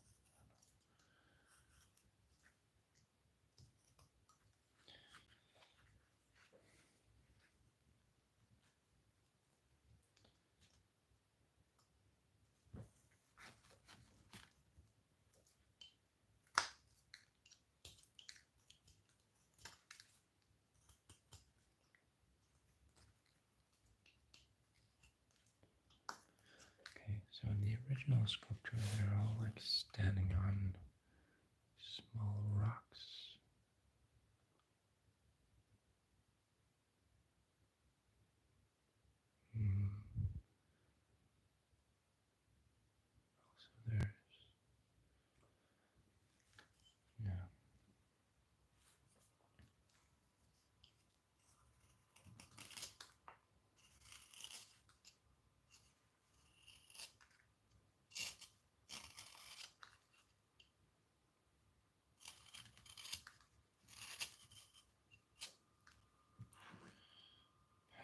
Okay, so in the original sculpture, they're all like standing on small rocks. Also, there's yeah.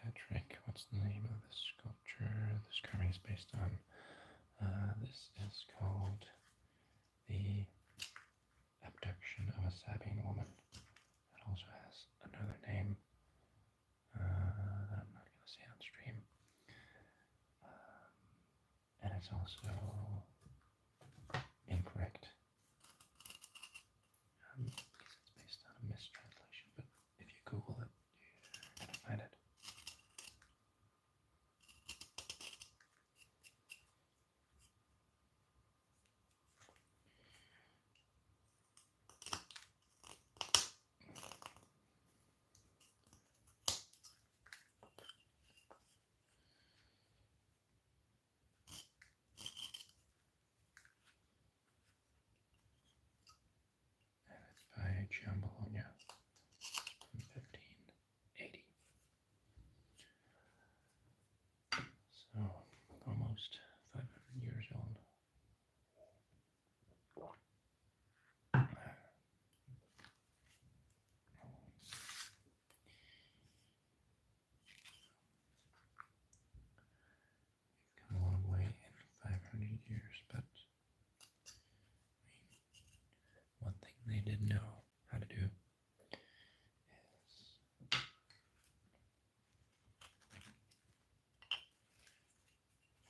Patrick, what's the name of the sculpture this carving is based on? This is called The Abduction of a Sabine Woman. It also has another name that I'm not going to say on stream. And it's also incorrect. Because it's based on a mistranslation, but if you Google it, you're going to find it. By Bologna from 1580. So almost 500 years old. We've come a long way in 500 years, but one thing they didn't know how to do is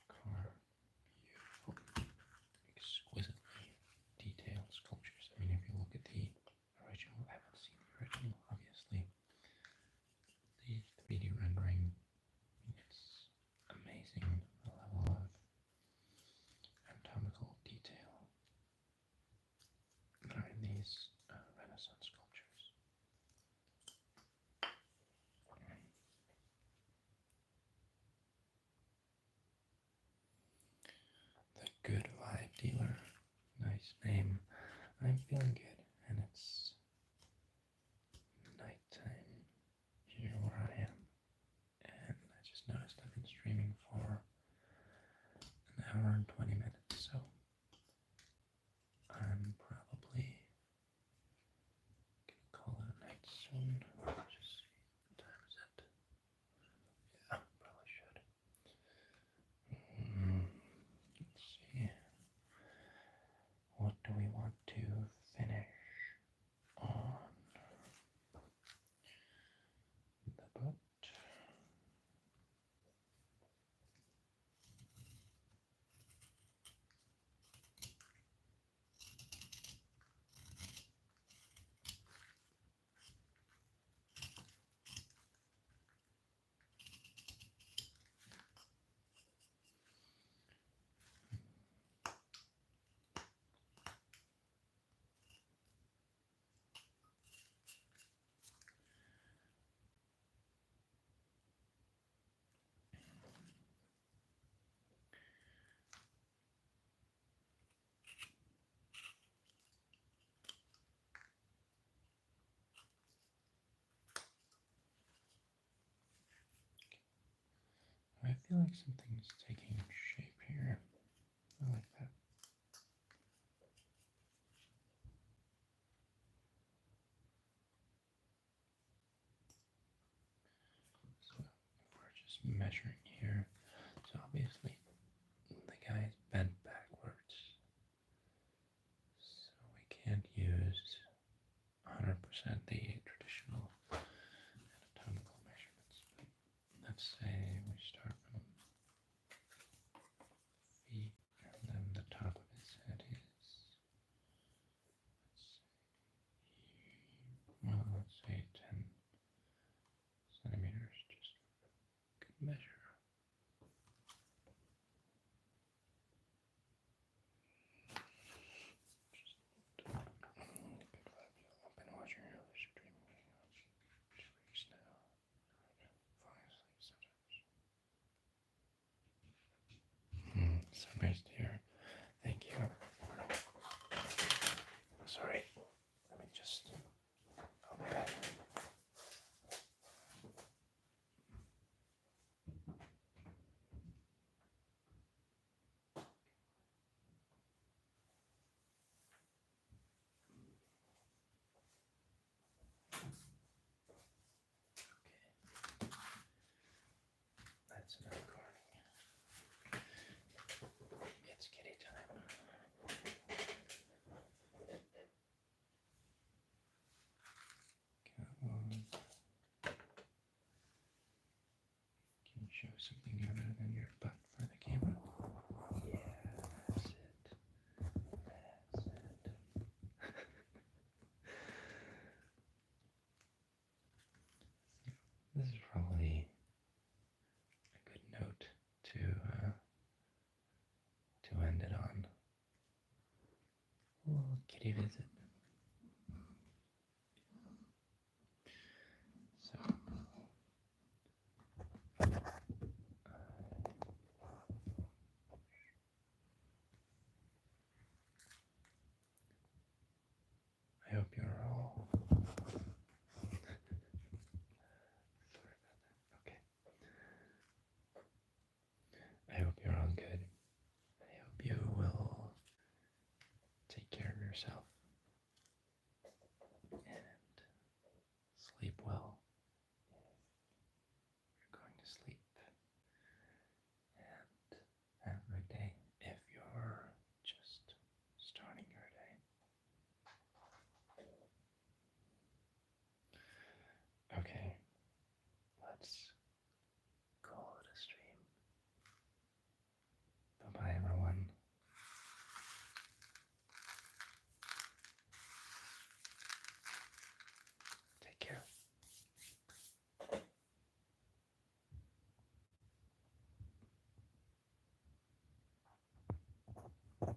carve beautiful, exquisitely detailed sculptures. I mean, if you look at the original, I haven't seen the original, obviously. The 3D rendering, it's amazing the level of anatomical detail that are in these Renaissance sculptures. The Good Vibe Dealer, nice name. I'm feeling good, and it's nighttime here where I am, and I just noticed I've been streaming for an hour and 20 minutes, so I'm probably gonna call it a night soon. Just see, what time is it? Yeah, probably should. Let's see. What do we want to finish on? The butt. feel like something's taking shape here. I like that. So if we're just measuring here, so obviously the guy is bent backwards, so we can't use 100% the traditional anatomical measurements. But let's say we start from feet, and then the top of his head is, let's say 10 centimeters, just good measure. I've been watching your other stream 2 weeks now. Falling asleep sometimes. So nice to hear. Thank you. Sorry. Let me just. Okay. That's enough recording. It's kitty time. Come on. Can you show something other than your butt?